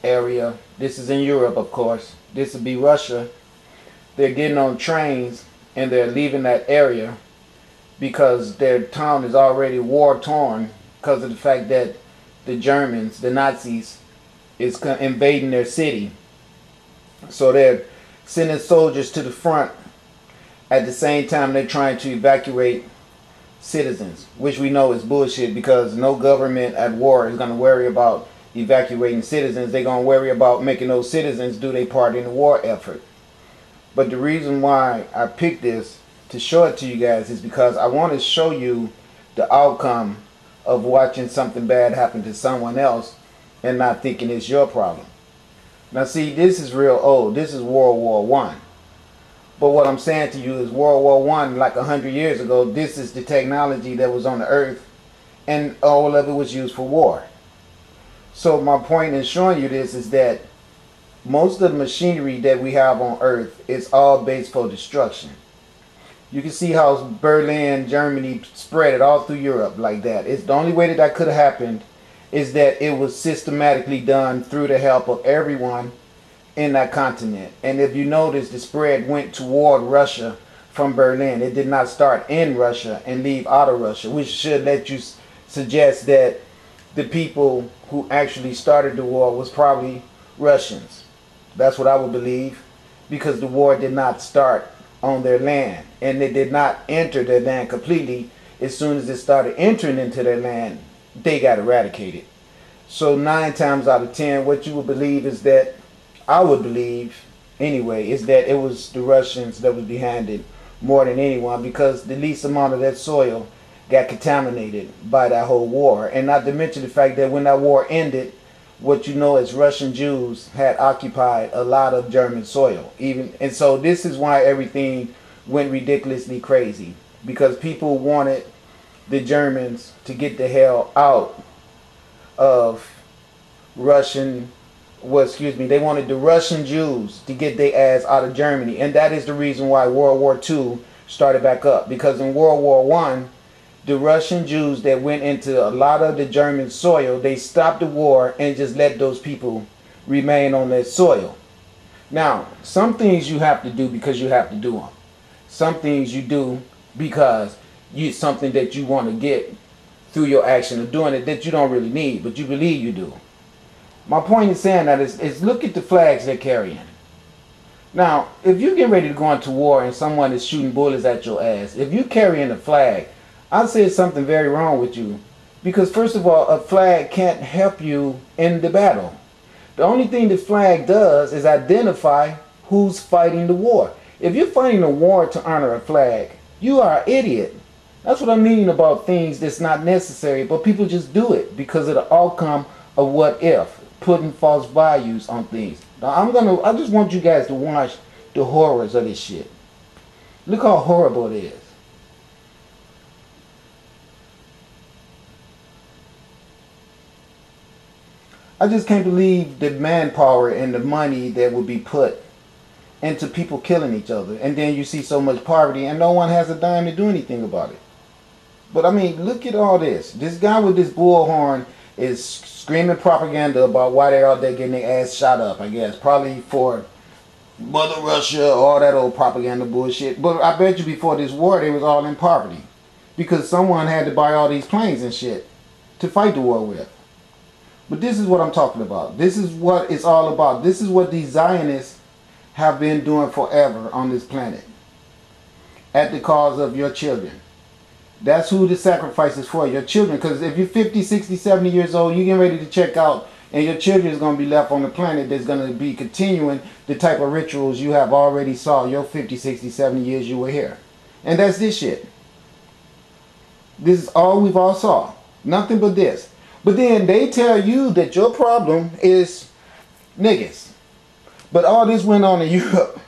area. This is in Europe, of course. This would be Russia. They're getting on trains and they're leaving that area because their town is already war torn because of the fact that the Germans, the Nazis, is invading their city. So they're sending soldiers to the front at the same time they're trying to evacuate citizens, which we know is bullshit because no government at war is going to worry about evacuating citizens. They're going to worry about making those citizens do their part in the war effort. But the reason why I picked this to show it to you guys is because I want to show you the outcome of watching something bad happen to someone else and not thinking it's your problem. Now see, this is real old. This is World War One. But what I'm saying to you is World War One, like 100 years ago, this is the technology that was on the earth and all of it was used for war. So my point in showing you this is that most of the machinery that we have on earth is all based for destruction. You can see how Berlin, Germany spread it all through Europe like that. It's the only way that that could have happened is that it was systematically done through the help of everyone in that continent. And if you notice, the spread went toward Russia from Berlin. It did not start in Russia and leave out of Russia, which should let you suggest that the people who actually started the war was probably Russians. That's what I would believe, because the war did not start on their land, and they did not enter their land completely. As soon as it started entering into their land, they got eradicated. So 9 times out of 10, what you would believe is that, I would believe anyway, is that it was the Russians that was behind it more than anyone, because the least amount of that soil got contaminated by that whole war. And not to mention the fact that when that war ended, what you know as Russian Jews had occupied a lot of German soil. And so this is why everything went ridiculously crazy, because people wanted the Germans to get the hell out of they wanted the Russian Jews to get their ass out of Germany. And that is the reason why World War II started back up, because in World War I, the Russian Jews that went into a lot of the German soil, they stopped the war and just let those people remain on that soil. Now, some things you have to do because you have to do them. Some things you do because it's something that you want to get through your action of doing it that you don't really need, but you believe you do. My point in saying that is look at the flags they're carrying. Now, if you're getting ready to go into war and someone is shooting bullets at your ass, if you're carrying a flag, I'd say something very wrong with you. Because first of all, a flag can't help you in the battle. The only thing the flag does is identify who's fighting the war. If you're fighting a war to honor a flag, you are an idiot. That's what I mean about things that's not necessary, but people just do it because of the outcome of what if, putting false values on things. Now I just want you guys to watch the horrors of this shit. Look how horrible it is. I just can't believe the manpower and the money that would be put into people killing each other. And then you see so much poverty and no one has a dime to do anything about it. But I mean, look at all this. This guy with this bullhorn is screaming propaganda about why they're out there getting their ass shot up, I guess. Probably for Mother Russia, all that old propaganda bullshit. But I bet you before this war, they was all in poverty. Because someone had to buy all these planes and shit to fight the war with. But this is what I'm talking about. This is what it's all about. This is what these Zionists have been doing forever on this planet. At the cause of your children. That's who the sacrifice is for, your children. Because if you're 50, 60, 70 years old, you're getting ready to check out, and your children is going to be left on the planet that's going to be continuing the type of rituals you have already saw your 50, 60, 70 years you were here. And that's this shit. This is all we've all saw. Nothing but this. But then they tell you that your problem is niggas. But all this went on in Europe.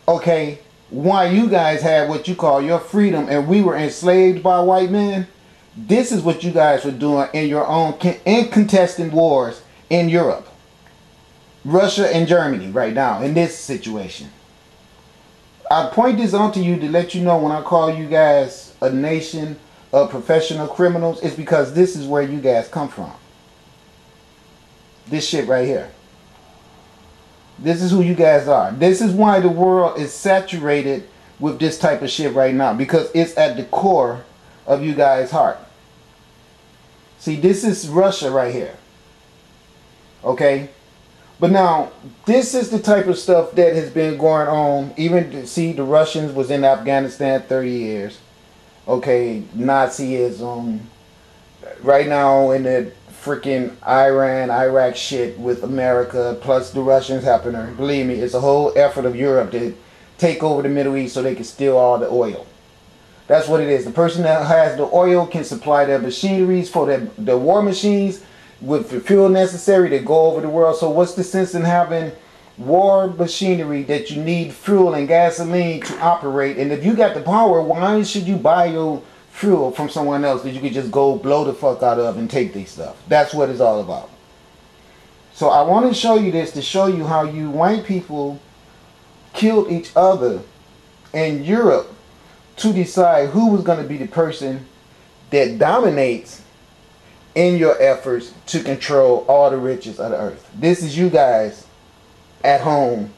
Okay, why you guys had what you call your freedom and we were enslaved by white men. This is what you guys were doing in your own contesting wars in Europe. Russia and Germany right now in this situation. I point this out to you to let you know when I call you guys a nation of professional criminals, it's because this is where you guys come from. This shit right here. This is who you guys are. This is why the world is saturated with this type of shit right now. Because it's at the core of you guys' heart. See, this is Russia right here. Okay? But now, this is the type of stuff that has been going on. Even, see, the Russians was in Afghanistan 30 years. Okay, Nazism. Right now in the freaking Iraq shit with America, plus the Russians helping her. Believe me, it's a whole effort of Europe to take over the Middle East so they can steal all the oil. That's what it is. The person that has the oil can supply their machineries for the war machines with the fuel necessary to go over the world. So what's the sense in having war machinery that you need fuel and gasoline to operate? And if you got the power, why should you buy your fuel from someone else that you could just go blow the fuck out of and take these stuff? That's what it's all about. So I want to show you this to show you how you white people killed each other in Europe to decide who was going to be the person that dominates in your efforts to control all the riches of the earth. This is you guys at home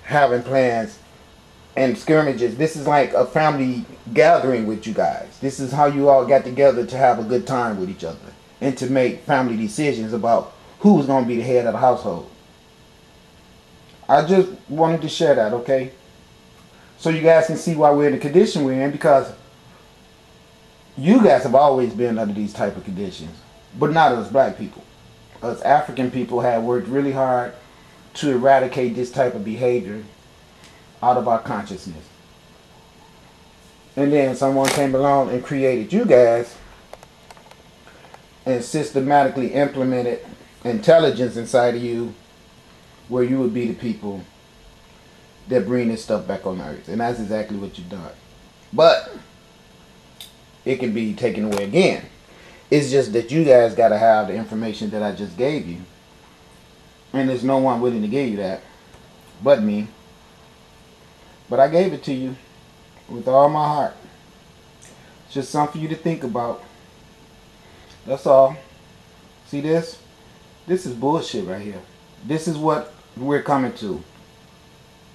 having plans and skirmishes. This is like a family gathering with you guys. This is how you all got together to have a good time with each other and to make family decisions about who's going to be the head of the household. I just wanted to share that, okay? So you guys can see why we're in the condition we're in, because you guys have always been under these type of conditions, but not us black people. Us African people have worked really hard to eradicate this type of behavior out of our consciousness. And then someone came along and created you guys and systematically implemented intelligence inside of you where you would be the people that bring this stuff back on earth. And that's exactly what you've done. But it can be taken away again. It's just that you guys got to have the information that I just gave you. And there's no one willing to give you that but me. But I gave it to you with all my heart. It's just something for you to think about. That's all. See this? This is bullshit right here. This is what we're coming to.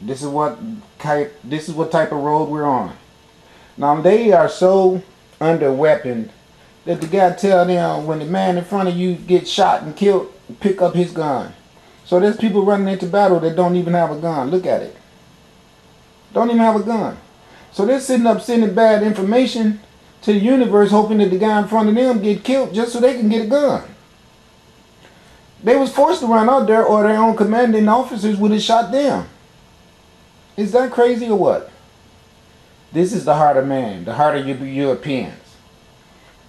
This is what type of road we're on. Now they are so under-weaponed that the guy tell them when the man in front of you gets shot and killed, pick up his gun. So there's people running into battle that don't even have a gun. Look at it. Don't even have a gun. So they're sitting up sending bad information to the universe, hoping that the guy in front of them get killed just so they can get a gun. They was forced to run out there, or their own commanding officers would have shot them. Is that crazy or what? This is the heart of man, the heart of you Europeans.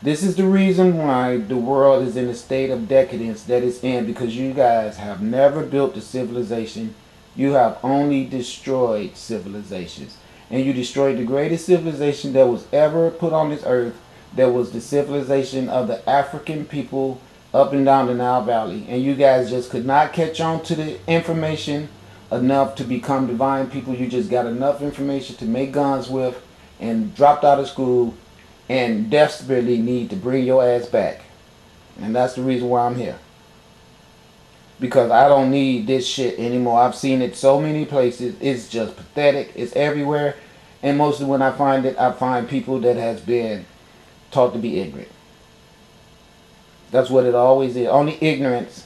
This is the reason why the world is in a state of decadence that it's in, because you guys have never built a civilization. You have only destroyed civilizations. And you destroyed the greatest civilization that was ever put on this earth. That was the civilization of the African people up and down the Nile Valley. And you guys just could not catch on to the information enough to become divine people. You just got enough information to make guns with and dropped out of school and desperately need to bring your ass back. And that's the reason why I'm here. Because I don't need this shit anymore. I've seen it so many places. It's just pathetic. It's everywhere. And mostly when I find it, I find people that has been taught to be ignorant. That's what it always is. Only ignorance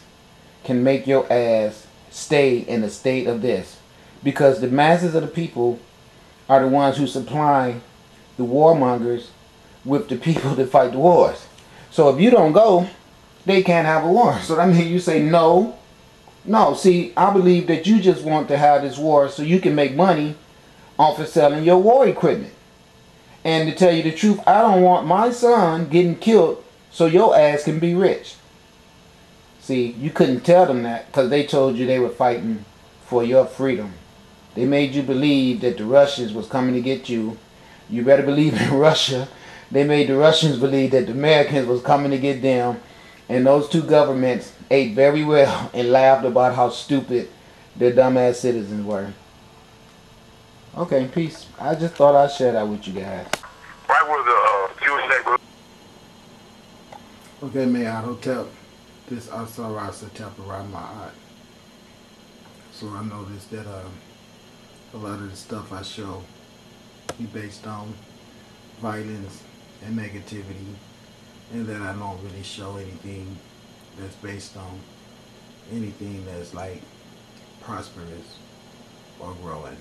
can make your ass stay in a state of this. Because the masses of the people are the ones who supply the warmongers with the people that fight the wars. So if you don't go, they can't have a war. So that means you say no. No, see, I believe that you just want to have this war so you can make money off of selling your war equipment. And to tell you the truth, I don't want my son getting killed so your ass can be rich. See, you couldn't tell them that because they told you they were fighting for your freedom. They made you believe that the Russians was coming to get you. You better believe in Russia. They made the Russians believe that the Americans was coming to get them. And those two governments ate very well and laughed about how stupid their dumbass citizens were. Okay, peace. I just thought I'd share that with you guys. Right where the fuel stack. Okay, man, Hotel. this Asarasa tap around my eye. So I noticed that a lot of the stuff I show be based on violence and negativity, and that I don't really show anything that's based on anything that's like prosperous or growing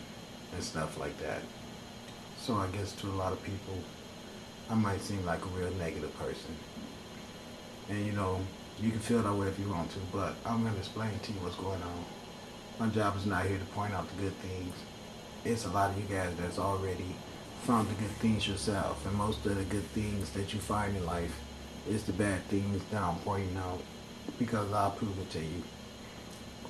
and stuff like that. So I guess to a lot of people, I might seem like a real negative person. And you know, you can feel that way if you want to, but I'm going to explain to you what's going on. My job is not here to point out the good things. It's a lot of you guys that's already found the good things yourself, and most of the good things that you find in life is the bad things that I'm pointing out, because I'll prove it to you.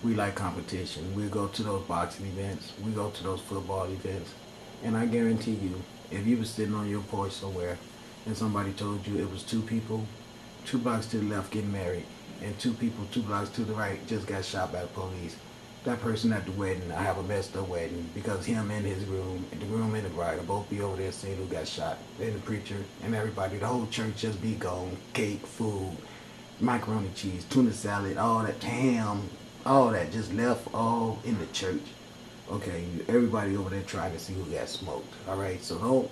We like competition. We go to those boxing events, we go to those football events, and I guarantee you, if you were sitting on your porch somewhere and somebody told you it was two people 2 blocks to the left getting married, and two people 2 blocks to the right just got shot by the police, that person at the wedding, I have a messed up wedding, because him and his groom, and the groom and the bride will both be over there seeing who got shot. And the preacher and everybody, the whole church just be gone. Cake, food, macaroni cheese, tuna salad, all that, ham, all that just left all in the church. Okay, everybody over there trying to see who got smoked. Alright, so don't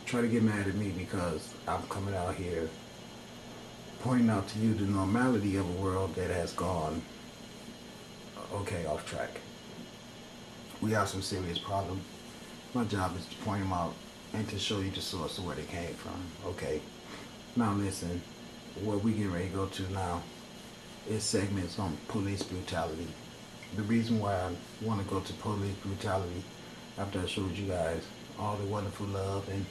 try to get mad at me because I'm coming out here pointing out to you the normality of a world that has gone off track. We have some serious problems. My job is to point them out and to show you the source of where they came from. Okay, now listen, what we getting ready to go to now is segments on police brutality. The reason why I want to go to police brutality, after I showed you guys all the wonderful love and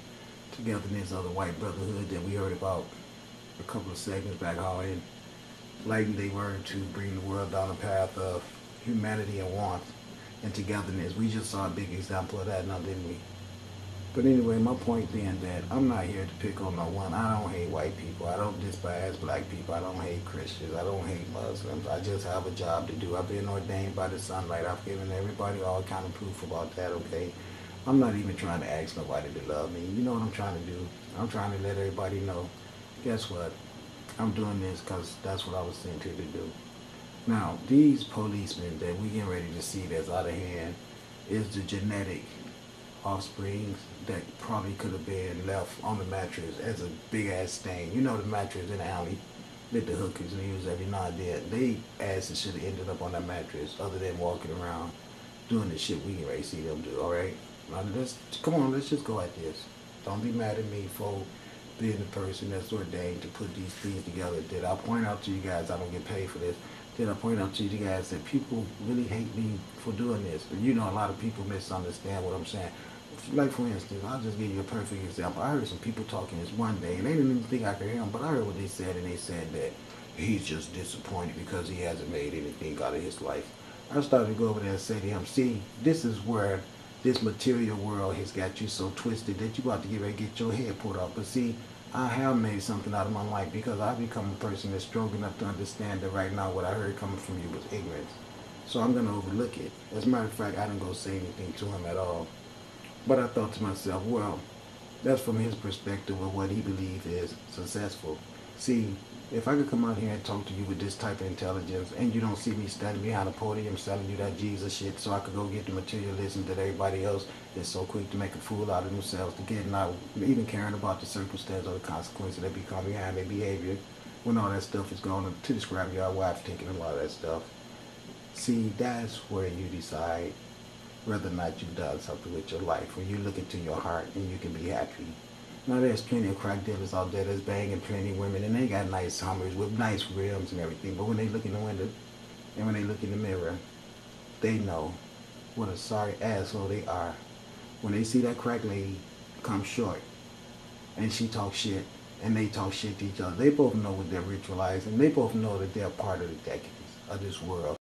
togetherness of the white brotherhood that we heard about a couple of segments back, how enlightened they were to bring the world down a path of humanity and warmth and togetherness. We just saw a big example of that now, didn't we? But anyway, my point being that I'm not here to pick on no one. I don't hate white people. I don't despise black people. I don't hate Christians. I don't hate Muslims. I just have a job to do. I've been ordained by the sunlight. I've given everybody all kind of proof about that, okay? I'm not even trying to ask nobody to love me. You know what I'm trying to do? I'm trying to let everybody know, guess what? I'm doing this because that's what I was sent here to do. Now, these policemen that we getting ready to see that's out of hand is the genetic offsprings that probably could have been left on the mattress as a big ass stain. You know, the mattress in the alley that the hookers use every now and then. They asses should have ended up on that mattress, other than walking around doing the shit we get ready to see them do. All right, now let's just go at this. Don't be mad at me for being the person that's ordained to put these things together. Did I point out to you guys I don't get paid for this? Did I point out to you guys that people really hate me for doing this? But you know, a lot of people misunderstand what I'm saying. Like, for instance, I'll just give you a perfect example. I heard some people talking this one day, and they didn't even think I could hear them, but I heard what they said, and they said that he's just disappointed because he hasn't made anything out of his life. I started to go over there and say to him, see, this is where this material world has got you so twisted that you about to get ready to get your head pulled off. But see, I have made something out of my life because I've become a person that's strong enough to understand that right now what I heard coming from you was ignorance. So I'm going to overlook it. As a matter of fact, I didn't go say anything to him at all. But I thought to myself, well, that's from his perspective of what he believes is successful. See, if I could come out here and talk to you with this type of intelligence and you don't see me standing behind a podium selling you that Jesus shit so I could go get the materialism that everybody else is so quick to make a fool out of themselves to get, not even caring about the circumstance or the consequences that become behind their behavior when all that stuff is going to the scrapyard wife taking a lot of that stuff. See, that's where you decide whether or not you've done something with your life, when you look into your heart and you can be happy. Now, there's plenty of crack dealers out there that's banging plenty of women, and they got nice Hummers with nice rims and everything, but when they look in the window and when they look in the mirror, they know what a sorry asshole they are when they see that crack lady come short and she talks shit and they talk shit to each other. They both know what they're ritualizing. They both know that they're part of the decades of this world.